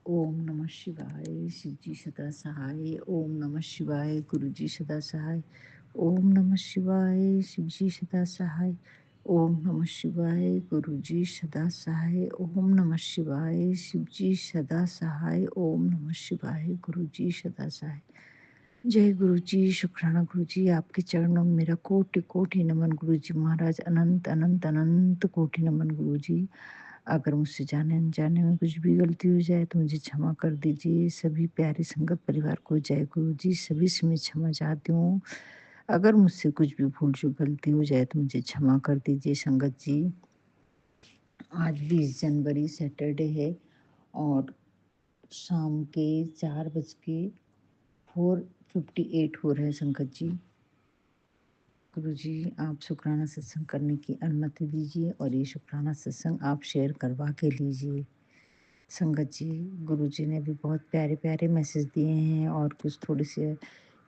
ओम नमः शिवाय, शिव जी सदा सहाय। ओम नमः शिवाय, गुरु जी सदा सहाय। ओम नमः शिवाय, शिव जी सदा सहाय। ओम नमः शिवाय, गुरु जी सदा सहाय। ओम नमः शिवाय, शिव जी सदा सहाय। ओम नमः शिवाय, गुरु जी सदा सहाय। जय गुरु जी, शुक्राना गुरु जी, आपके चरणों में मेरा कोटि कोटि नमन गुरु जी महाराज। अनंत अनंत अनंत कोटि नमन गुरु जी। अगर मुझसे जाने अनजाने में कुछ भी गलती हो जाए तो मुझे क्षमा कर दीजिए। सभी प्यारे संगत परिवार को जय गुरु जी, सभी से मैं क्षमा चाहती हूँ। अगर मुझसे कुछ भी भूल चूक गलती हो जाए तो मुझे क्षमा कर दीजिए संगत जी। आज 20 जनवरी सैटरडे है और शाम के 4:58 हो रहे हैं संगत जी। गुरु जी, आप शुक्राना सत्संग करने की अनुमति दीजिए और ये शुक्राना सत्संग आप शेयर करवा के लीजिए। संगत जी, गुरु जी ने भी बहुत प्यारे प्यारे मैसेज दिए हैं और कुछ थोड़े से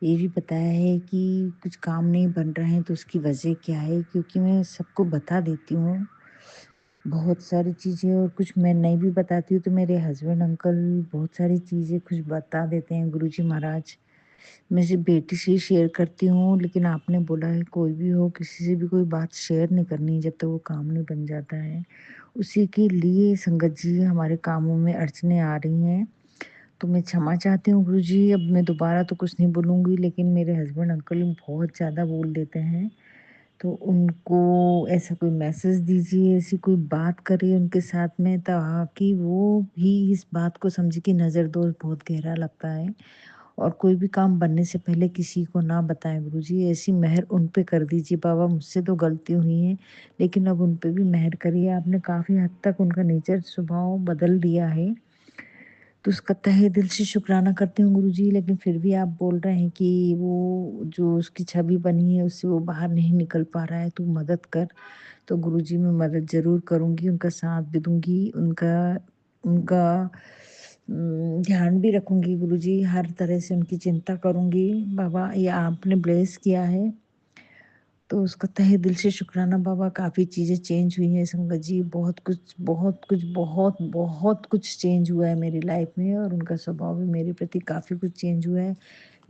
ये भी बताया है कि कुछ काम नहीं बन रहे हैं तो उसकी वजह क्या है, क्योंकि मैं सबको बता देती हूँ बहुत सारी चीज़ें, और कुछ मैं नहीं भी बताती हूँ तो मेरे हस्बैंड अंकल बहुत सारी चीज़ें कुछ बता देते हैं। गुरु जी महाराज, मैं सिर्फ बेटी से ही शेयर करती हूँ, लेकिन आपने बोला है कोई भी हो किसी से भी कोई बात शेयर नहीं करनी जब तक वो काम नहीं बन जाता है। उसी के लिए संगत जी हमारे कामों में अड़चनें आ रही हैं, तो मैं क्षमा चाहती हूँ गुरु जी। अब मैं दोबारा तो कुछ नहीं बोलूँगी, लेकिन मेरे हस्बैंड अंकल बहुत ज़्यादा बोल देते हैं, तो उनको ऐसा कोई मैसेज दीजिए, ऐसी कोई बात करिए उनके साथ में ताकि वो भी इस बात को समझे कि नज़रदोष बहुत गहरा लगता है और कोई भी काम बनने से पहले किसी को ना बताएं। गुरुजी, ऐसी मेहर उन पे कर दीजिए बाबा। मुझसे तो गलती हुई है, लेकिन अब उन पे भी मेहर करिए। आपने काफ़ी हद तक उनका नेचर स्वभाव बदल दिया है, तो उसका तहे दिल से शुक्राना करती हूँ गुरुजी। लेकिन फिर भी आप बोल रहे हैं कि वो जो उसकी छवि बनी है उससे वो बाहर नहीं निकल पा रहा है, तो मदद कर। तो गुरुजी मैं मदद ज़रूर करूँगी, उनका साथ भी दूँगी, उनका उनका ध्यान भी रखूँगी गुरुजी, हर तरह से उनकी चिंता करूँगी। बाबा, ये आपने ब्लेस किया है, तो उसका तहे दिल से शुक्राना बाबा। काफ़ी चीज़ें चेंज हुई हैं संगत जी, बहुत कुछ बहुत कुछ बहुत बहुत कुछ चेंज हुआ है मेरी लाइफ में, और उनका स्वभाव भी मेरे प्रति काफ़ी कुछ चेंज हुआ है।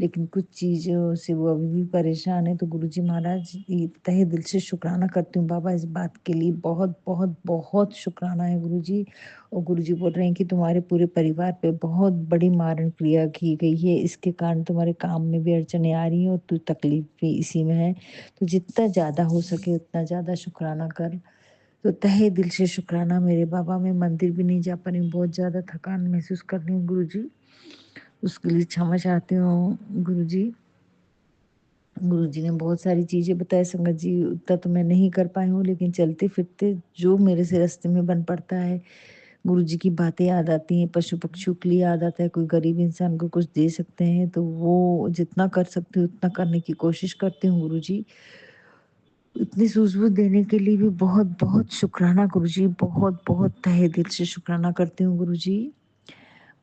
लेकिन कुछ चीज़ों से वो अभी भी परेशान है, तो गुरुजी महाराज ये तहे दिल से शुक्राना करती हूँ बाबा इस बात के लिए। बहुत बहुत बहुत शुक्राना है गुरुजी। और गुरुजी बोल रहे हैं कि तुम्हारे पूरे परिवार पे बहुत बड़ी मारण क्रिया की गई है, इसके कारण तुम्हारे काम में भी अड़चनें आ रही हैं और तू तकलीफ भी इसी में है। तो जितना ज़्यादा हो सके उतना ज़्यादा शुक्राना कर। तो तहे दिल से शुक्राना मेरे बाबा। मैं मंदिर भी नहीं जा पा रही हूँ, बहुत ज़्यादा थकान महसूस कर रही हूँ गुरुजी, उसके लिए क्षमा चाहती हूँ गुरुजी। गुरुजी ने बहुत सारी चीज़ें बताई संगत जी, उतना तो मैं नहीं कर पाई हूँ, लेकिन चलते-फिरते जो मेरे से रास्ते में बन पड़ता है, गुरुजी की बातें याद आती हैं, पशु-पक्षियों के लिए याद आता है, कोई गरीब इंसान को कुछ दे सकते हैं, तो वो जितना कर सकती हूँ उतना करने की कोशिश करती हूँ गुरुजी। इतनी सूझबूझ देने के लिए भी बहुत-बहुत शुक्राना गुरुजी, बहुत-बहुत तहे दिल से शुक्राना करती हूँ गुरुजी।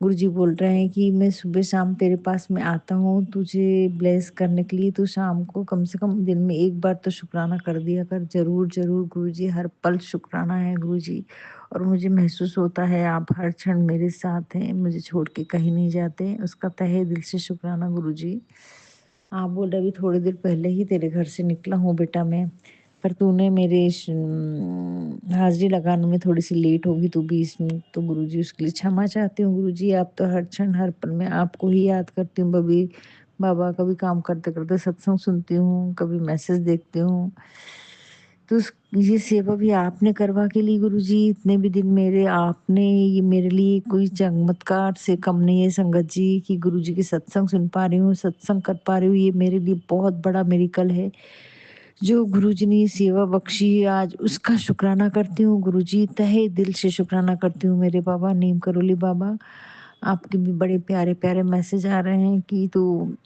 गुरुजी बोल रहे हैं कि मैं सुबह-शाम तेरे पास में आता हूँ, तुझे ब्लेस करने के लिए, तू शाम को कम से कम दिन में 1 बार तो शुक्राना कर दिया कर। ज़रूर, ज़रूर गुरुजी, हर पल शुक्राना है गुरुजी। और मुझे महसूस होता है आप हर क्षण मेरे साथ हैं, मुझे छोड़ के कहीं नहीं जाते, उसका तहे दिल से शुक्राना गुरुजी। आप बोल रहे अभी थोड़ी देर पहले ही तेरे घर से निकला हूँ बेटा मैं, पर तूने मेरे हाज़िरी लगाने में थोड़ी-सी लेट होगी तू भी इसमें, तो गुरुजी उसके लिए क्षमा चाहती हूँ गुरुजी। आप तो हर क्षण हर पल में आपको ही याद करती हूँ बबी बाबा, कभी काम करते-करते सत्संग सुनती हूँ, कभी मैसेज देखती हूँ। तो उस ये सेवा भी आपने करवा के ली गुरुजी, इतने भी दिन मेरे आपने ये मेरे लिए कोई चमत्कार से कम नहीं है संगत जी, कि गुरुजी के सत्संग सुन पा रही हूँ, सत्संग कर पा रही हूँ, ये मेरे लिए बहुत बड़ा मिरेकल है। जो गुरुजी ने ये सेवा बख्शी है आज, उसका शुक्राना करती हूँ गुरुजी, तहे दिल से शुक्राना करती हूँ मेरे बाबा नीम करोली बाबा। आपके भी बड़े प्यारे-प्यारे मैसेज आ रहे हैं कि तू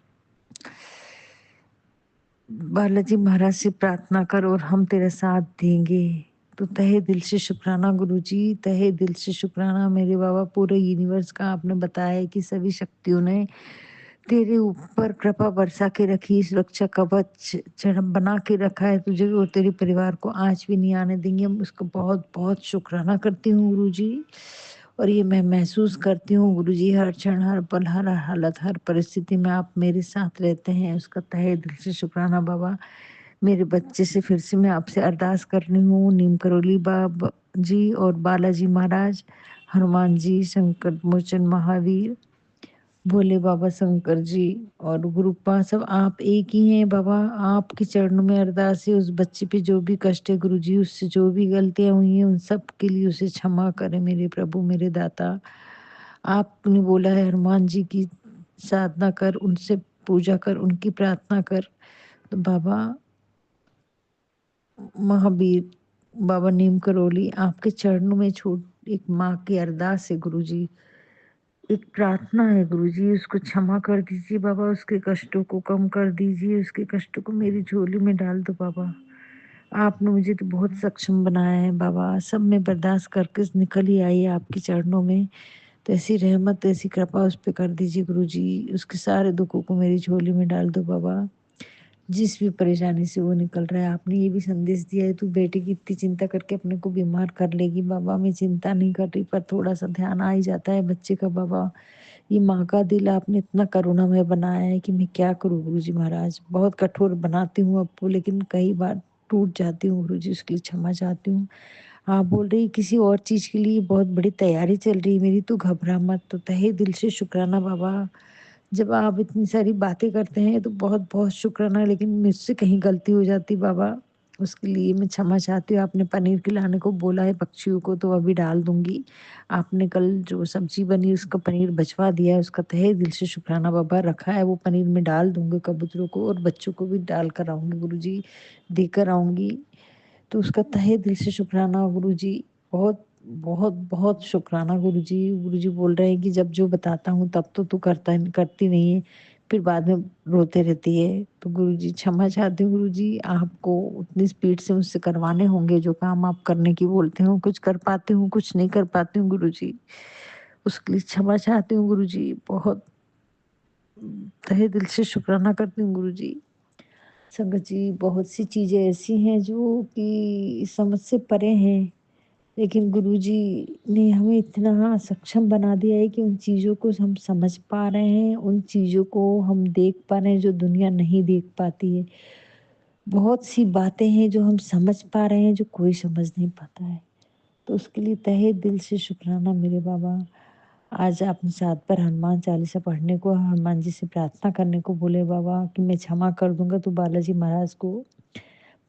बालाजी महाराज से प्रार्थना कर और हम तेरा साथ देंगे। तो तहे दिल से शुक्राना गुरुजी, तहे दिल से शुक्राना मेरे बाबा। पूरे यूनिवर्स का आपने बताया है कि सभी शक्तियों ने तेरे ऊपर कृपा बरसा के रखी, सुरक्षा कवच चढ़ बना के रखा है तुझे और तेरे परिवार को आज भी नहीं आने देंगे। हम उसका बहुत-बहुत शुक्राना करती हूँ गुरुजी। और ये मैं महसूस करती हूँ गुरुजी, हर क्षण, हर पल, हर हालत, हर परिस्थिति में आप मेरे साथ रहते हैं, उसका तहे दिल से शुक्राना बाबा। मेरे बच्चे से फिर से मैं आपसे अरदास कर रही हूँ, नीम करोली बाबा जी और बालाजी महाराज, हनुमान जी, संकट मोचन महावीर, भोले बाबा शंकर जी और गुरुपा, सब आप एक ही हैं बाबा। आपके चरणों में अरदास है, उस बच्चे पे जो भी कष्ट है गुरुजी, उससे जो भी गलतियां हुई हैं उन सब के लिए उसे क्षमा करें मेरे प्रभु, मेरे दाता। आपने बोला है हनुमान जी की साधना कर, उनसे पूजा कर, उनकी प्रार्थना कर। तो बाबा महावीर, बाबा नीम करोली, आपके चरणों में छोट एक माँ की अरदास है गुरुजी, एक प्रार्थना है गुरुजी, उसको क्षमा कर दीजिए बाबा, उसके कष्टों को कम कर दीजिए, उसके कष्टों को मेरी झोली में डाल दो बाबा। आपने मुझे तो बहुत सक्षम बनाया है बाबा, सब में बर्दाश्त करके निकल ही आई है आपके चरणों में। तो ऐसी रहमत, ऐसी कृपा उस पे कर दीजिए गुरुजी, उसके सारे दुखों को मेरी झोली में डाल दो बाबा। जिस भी परेशानी से वो निकल रहा है, आपने ये भी संदेश दिया है, तू बेटे की इतनी चिंता करके अपने को बीमार कर लेगी बाबा। मैं चिंता नहीं कर रही, पर थोड़ा सा ध्यान आ ही जाता है बच्चे का बाबा। ये माँ का दिल आपने इतना करुणामय बनाया है कि मैं क्या करूँ गुरुजी महाराज। बहुत कठोर बनाती हूँ आपको, लेकिन कई बार टूट जाती हूँ गुरुजी, उसके लिए क्षमा चाहती हूँ। आप बोल रही किसी और चीज़ के लिए बहुत बड़ी तैयारी चल रही है मेरी, तू घबरा मत। तो तहे दिल से शुक्राना बाबा। जब आप इतनी सारी बातें करते हैं तो बहुत-बहुत शुक्राना, लेकिन मुझसे कहीं गलती हो जाती बाबा, उसके लिए मैं क्षमा चाहती हूँ। आपने पनीर खिलाने को बोला है पक्षियों को, तो अभी डाल दूँगी। आपने कल जो सब्ज़ी बनी उसका पनीर बचवा दिया है, उसका तहे दिल से शुक्राना बाबा। रखा है वो पनीर, मैं डाल दूँगी कबूतरों को और बच्चों को भी डाल कर आऊँगी गुरुजी, देकर आऊँगी। तो उसका तहे दिल से शुक्राना गुरुजी, बहुत बहुत बहुत शुक्राना गुरुजी। गुरुजी बोल रहे हैं कि जब जो बताता हूँ तब तो तू करती नहीं है, फिर बाद में रोते रहती है। तो गुरुजी क्षमा चाहती हूँ गुरुजी, आपको उतनी स्पीड से मुझसे करवाने होंगे जो काम आप करने की बोलते हो। कुछ कर पाती हूँ, कुछ नहीं कर पाती हूँ गुरुजी, उसके लिए क्षमा चाहती हूँ गुरुजी। बहुत तहे दिल से शुक्राना करती हूँ गुरुजी। संगत जी, बहुत सी चीज़ें ऐसी हैं जो कि समझ से परे हैं, लेकिन गुरुजी ने हमें इतना सक्षम बना दिया है कि उन चीज़ों को हम समझ पा रहे हैं, उन चीज़ों को हम देख पा रहे हैं जो दुनिया नहीं देख पाती है। बहुत सी बातें हैं जो हम समझ पा रहे हैं जो कोई समझ नहीं पाता है। तो उसके लिए तहे दिल से शुक्राना मेरे बाबा। आज आपने साथ पर हनुमान चालीसा पढ़ने को, हनुमान जी से प्रार्थना करने को बोले बाबा कि मैं क्षमा कर दूँगा, तो बालाजी महाराज को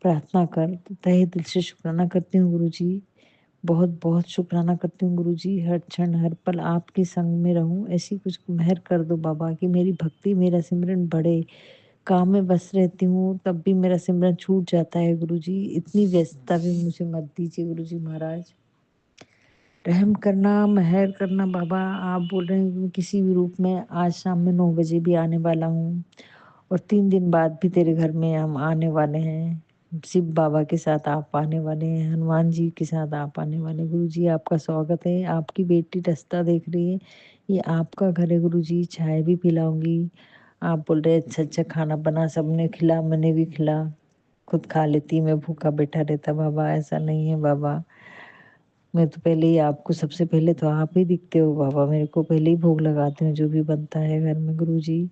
प्रार्थना कर। तो तहे दिल से शुक्राना करती हूँ गुरुजी। बहुत-बहुत शुक्राना करती हूँ गुरुजी, हर क्षण, हर पल आपके संग में रहूँ, ऐसी कुछ मेहर कर दो बाबा कि मेरी भक्ति, मेरा सिमरन बढ़े। काम में व्यस्त रहती हूँ, तब भी मेरा सिमरन छूट जाता है गुरुजी, इतनी व्यस्तता भी मुझे मत दीजिए गुरुजी महाराज। रहम करना, मेहर करना बाबा। आप बोल रहे हैं कि किसी भी रूप में आज शाम में 9 बजे भी आने वाला हूँ और 3 दिन बाद भी तेरे घर में हम आने वाले हैं। शिव बाबा के साथ आप आने वाले हैं, हनुमान जी के साथ आप आने वाले हैं। गुरुजी आपका स्वागत है, आपकी बेटी रास्ता देख रही है, ये आपका घर है गुरुजी, चाय भी पिलाऊँगी। आप बोल रहे हैं अच्छा-अच्छा खाना बना, सबने खिला, मैंने भी खिला, खुद खा लेती, मैं भूखा बैठा रहता बाबा, ऐसा नहीं है बाबा। मैं तो पहले ही आपको, सबसे पहले तो आप ही दिखते हो बाबा, मेरे को पहले ही भोग लगाती हूँ जो भी बनता है घर में गुरुजी।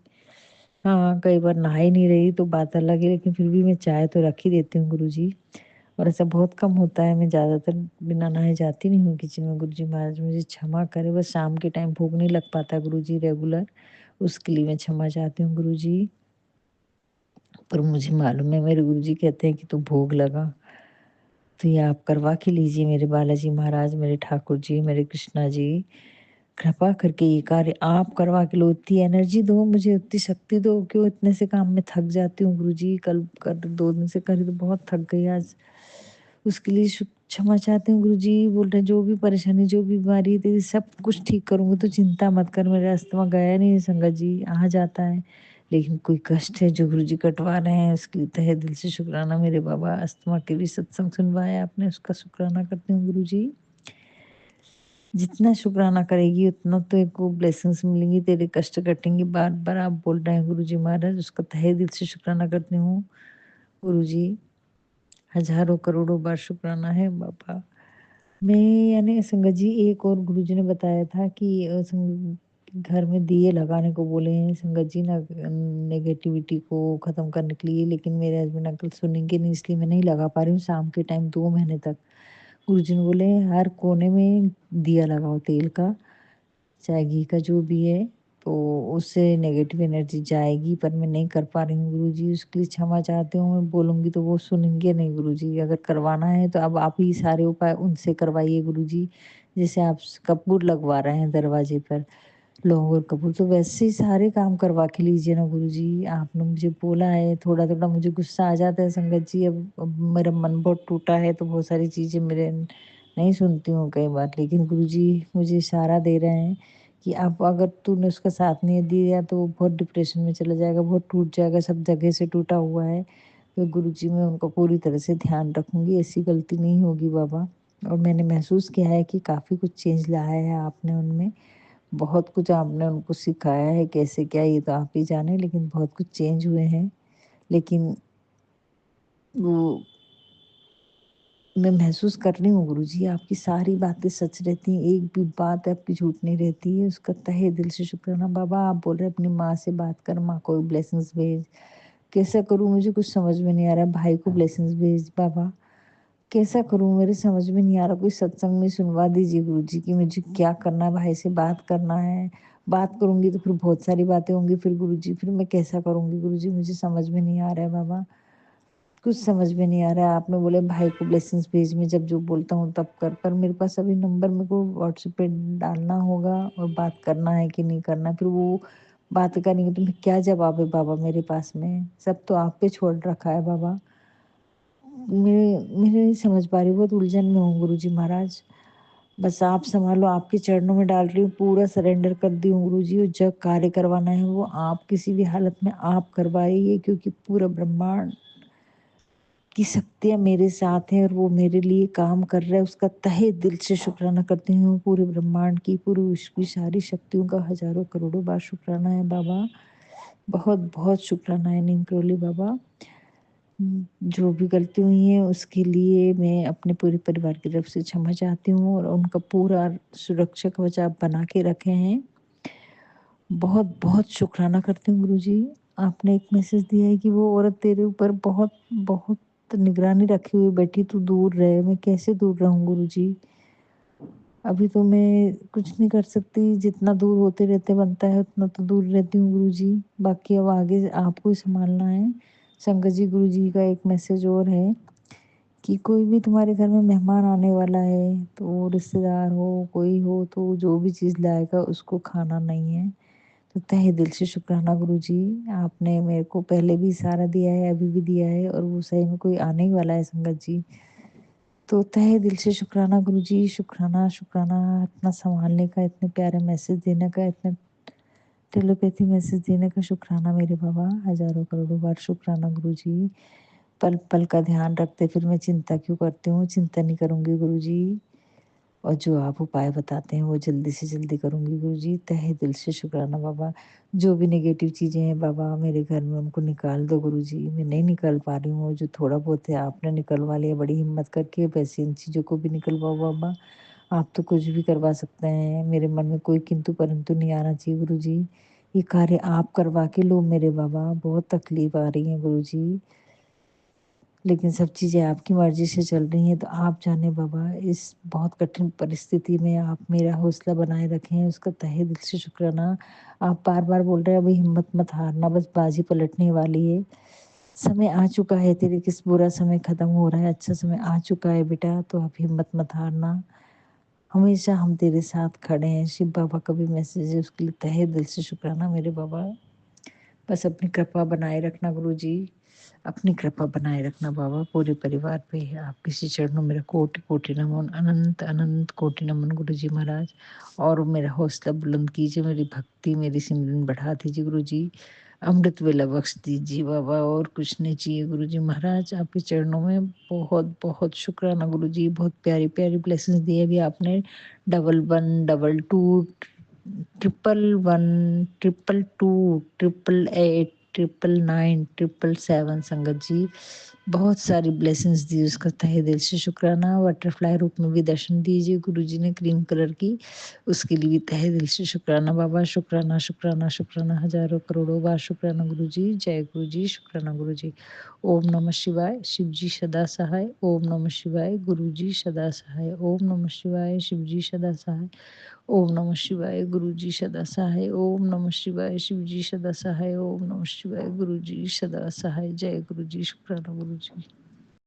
हाँ, कई बार नहा ही नहीं रही तो बात अलग है, लेकिन फिर भी मैं चाय तो रख ही देती हूँ गुरुजी। और ऐसा बहुत कम होता है, मैं ज़्यादातर बिना नहाए जाती नहीं हूँ किचन में। गुरुजी महाराज मुझे क्षमा करें, बस शाम के टाइम भोग नहीं लग पाता गुरुजी रेगुलर, उसके लिए मैं क्षमा चाहती हूँ गुरुजी। पर मुझे मालूम है मेरे गुरुजी कहते हैं कि तू भोग लगा। तो ये आप करवा के लीजिए मेरे बालाजी महाराज, मेरे ठाकुर जी, मेरे कृष्णा जी। कृपा करके ये कार्य आप करवा के लो, उतनी एनर्जी दो मुझे, उतनी शक्ति दो। क्यों इतने से काम में थक जाती हूँ गुरुजी, कल कर 2 दिन से करी तो बहुत थक गई आज। उसके लिए क्षमा चाहती हूँ गुरुजी। बोल रहे जो भी परेशानी, जो भी बीमारी है तेरी, सब कुछ ठीक करूँगी, तो चिंता मत कर। मेरा अस्थमा गया नहीं है संगत जी, आ जाता है, लेकिन कोई कष्ट है जो गुरुजी कटवा रहे हैं, उसके लिए तहे दिल से शुक्राना मेरे बाबा। अस्थमा के भी सत्संग सुनवाया आपने, उसका शुक्राना करती हूँ गुरुजी। जितना शुक्राना करेगी उतना तेरे को ब्लेसिंग्स मिलेंगी, तेरे कष्ट कटेंगे। बार-बार आप बोल रहे हैं गुरुजी महाराज, उसका तहे दिल से शुक्राना करती हूँ गुरुजी। हज़ारों करोड़ों बार शुक्राना है बाबा। मैं यानी संगत जी एक और गुरुजी ने बताया था कि घर में दिए लगाने को बोले हैं संगत जी ना, नेगेटिविटी को ख़त्म करने के लिए, लेकिन मेरे हस्बैंड अंकल सुनेंगे नहीं, इसलिए मैं नहीं लगा पा रही हूँ शाम के टाइम 2 महीने तक। गुरुजी ने बोले हर कोने में दिया लगाओ तेल का, चाहे घी का जो भी है, तो उससे नेगेटिव एनर्जी जाएगी, पर मैं नहीं कर पा रही हूँ गुरुजी, उसके लिए क्षमा चाहती हूँ। मैं बोलूँगी तो वो सुनेंगे नहीं गुरुजी, अगर करवाना है तो अब आप ही सारे उपाय उनसे करवाइए गुरुजी। जैसे आप कपूर लगवा रहे हैं दरवाजे पर, लौंग और कपूर, तो वैसे ही सारे काम करवा के लीजिए ना गुरुजी। आपने मुझे बोला है, थोड़ा-थोड़ा मुझे गुस्सा आ जाता है संगत जी, अब मेरा मन बहुत टूटा है, तो बहुत सारी चीज़ें मेरे नहीं सुनती हूँ कई बार, लेकिन गुरुजी मुझे इशारा दे रहे हैं कि अब अगर तूने उसका साथ नहीं दिया तो वो बहुत डिप्रेशन में चला जाएगा, बहुत टूट जाएगा, सब जगह से टूटा हुआ है। तो गुरुजी मैं उनका पूरी तरह से ध्यान रखूँगी, ऐसी गलती नहीं होगी बाबा। और मैंने महसूस किया है कि काफ़ी कुछ चेंज लाया है आपने उनमें, बहुत कुछ आपने उनको सिखाया है, कैसे क्या ये तो आप ही जाने, लेकिन बहुत कुछ चेंज हुए हैं। लेकिन वो मैं महसूस कर रही हूँ गुरुजी, आपकी सारी बातें सच रहती हैं, एक भी बात आपकी झूठ नहीं रहती है, उसका तहे दिल से शुक्राना बाबा। आप बोल रहे हैं अपनी माँ से बात कर, माँ को ब्लेसिंग्स भेज, कैसा करूँ मुझे कुछ समझ में नहीं आ रहा है, भाई को ब्लेसिंग्स भेज बाबा, कैसा करूँ मेरे समझ में नहीं आ रहा, कोई सत्संग में सुनवा दीजिए गुरुजी कि मुझे क्या करना है, भाई से बात करना है, बात करूँगी तो फिर बहुत सारी बातें होंगी, फिर गुरुजी फिर मैं कैसा करूँगी गुरुजी, मुझे समझ में नहीं आ रहा है बाबा। कुछ समझ में नहीं आ रहा है, आपने बोले भाई को ब्लेसिंग्स भेज, मैं जब जो बोलता हूँ तब कर, पर मेरे पास अभी नंबर मेरे को व्हाट्सएप पे डालना होगा और बात करना है कि नहीं करना, फिर वो बात करेंगे तो मैं क्या जवाब है बाबा मेरे पास में, सब तो आप पे छोड़ रखा है बाबा। मैं नहीं समझ पा रही, बहुत उलझन में हूँ गुरुजी महाराज, बस आप सँभालो, आपके चरणों में डाल रही हूँ, पूरा सरेंडर कर दी हूँ गुरुजी, और जो कार्य करवाना है वो आप किसी भी हालत में आप करवाइए, क्योंकि पूरा ब्रह्मांड की शक्तियाँ मेरे साथ हैं और वो मेरे लिए काम कर रहा है, उसका तहे दिल से शुक्राना करती हूँ। पूरे ब्रह्मांड की, पूरे विश्व की सारी शक्तियों का हज़ारों करोड़ों बार शुक्राना है बाबा। बहुत-बहुत शुक्राना है नीम करोली बाबा। जो भी गलती हुई है उसके लिए मैं अपने पूरे परिवार की तरफ से क्षमा चाहती हूँ, और उनका पूरा सुरक्षा कवच आप बना के रखे हैं। बहुत-बहुत शुक्राना करती हूँ गुरुजी। आपने एक मैसेज दिया है कि वो औरत तेरे ऊपर बहुत निगरानी रखे हुए बैठी, तू दूर रहे। मैं कैसे दूर रहूँ गुरुजी? अभी तो मैं कुछ नहीं कर सकती, जितना दूर होते रहते बनता है उतना तो दूर रहती हूँ गुरुजी। बाकी अब आगे आपको ही सँभालना है। शंकर जी गुरुजी का एक मैसेज और है कि कोई भी तुम्हारे घर में मेहमान आने वाला है, तो वो रिश्तेदार हो, कोई हो, तो जो भी चीज़ लाएगा उसको खाना नहीं है। तो तहे दिल से शुक्राना गुरुजी, आपने मेरे को पहले भी इशारा दिया है, अभी भी दिया है, और वो सही में कोई आने ही वाला है संगत जी। तो तहे दिल से शुक्राना गुरुजी, शुक्राना, शुक्राना, इतना सँभालने का, इतने प्यारे मैसेज देने का, इतने टेलीपैथी मैसेज देने का शुक्राना मेरे बाबा, हज़ारों करोड़ों बार शुक्राना गुरुजी। पल-पल का ध्यान रखते फिर मैं चिंता क्यों करती हूँ, चिंता नहीं करूँगी गुरुजी। और जो आप उपाय बताते हैं वो जल्दी से जल्दी करूँगी गुरुजी, तहे दिल से शुक्राना बाबा। जो भी नेगेटिव चीज़ें हैं बाबा मेरे घर में उनको निकाल दो गुरुजी, मैं नहीं निकाल पा रही हूँ, जो थोड़ा बहुत है आपने निकलवा लिया बड़ी हिम्मत करके, वैसे इन चीज़ों को भी निकलवाओ बाबा। आप तो कुछ भी करवा सकते हैं, मेरे मन में कोई किंतु परंतु नहीं आना चाहिए गुरुजी। ये कार्य आप करवा के लो मेरे बाबा, बहुत तकलीफ़ आ रही है गुरुजी। लेकिन सब चीज़ें आपकी मर्ज़ी से चल रही हैं, तो आप जाने बाबा, इस बहुत कठिन परिस्थिति में आप मेरा हौसला बनाए रखें, उसका तहे दिल से शुक्राना। आप बार-बार बोल रहे हैं अभी हिम्मत मत हारना, बस बाजी पलटने वाली है। समय आ चुका है तेरे, किस बुरा समय ख़त्म हो रहा है, अच्छा समय आ चुका है बेटा, तो आप हिम्मत मत हारना। हमेशा हम तेरे साथ खड़े हैं। शिव बाबा का भी मैसेज है, उसके लिए तहे दिल से शुक्राना मेरे बाबा। बस अपनी कृपा बनाए रखना गुरुजी, अपनी कृपा बनाए रखना बाबा पूरे परिवार पे। आपके श्री चरणों मेरा कोटि-कोटि नमन, अनंत कोटि नमन गुरुजी महाराज। और मेरा हौसला बुलंद कीजिए, मेरी भक्ति, मेरी सिमरन बढ़ा दीजिए गुरुजी। अमृत वेला बख्श दीजिए बाबा, और कुछ नहीं चाहिए गुरुजी महाराज। आपके चरणों में बहुत-बहुत शुक्राना गुरुजी, बहुत प्यारी-प्यारी ब्लेसिंग्स दी है अभी आपने। 11 22 111 222 888 999 777 संगत जी, बहुत सारी ब्लेसिंग्स दी, उसका तहे दिल से शुक्राना। बटरफ्लाई रूप में भी दर्शन दीजिए गुरुजी ने क्रीम कलर की, उसके लिए भी तहे दिल से शुक्राना बाबा। शुक्राना शुक्राना शुक्राना, हजारों करोड़ों बार शुक्राना गुरुजी। जय गुरुजी, शुक्राना गुरुजी। ओम नमः शिवाय, शिवजी सदा सहाय। ओम नमः शिवाय, गुरुजी सदा सहाय। ओम नमः शिवाय, शिवजी सदा सहाय। ओम नमः शिवाय, गुरुजी सदा सहाय। ओम नमः शिवाय, शिवजी सदा सहाय। ओम नमः शिवाय, गुरुजी सदा सहाय। जय गुरुजी, शुक्राना गुरुजी।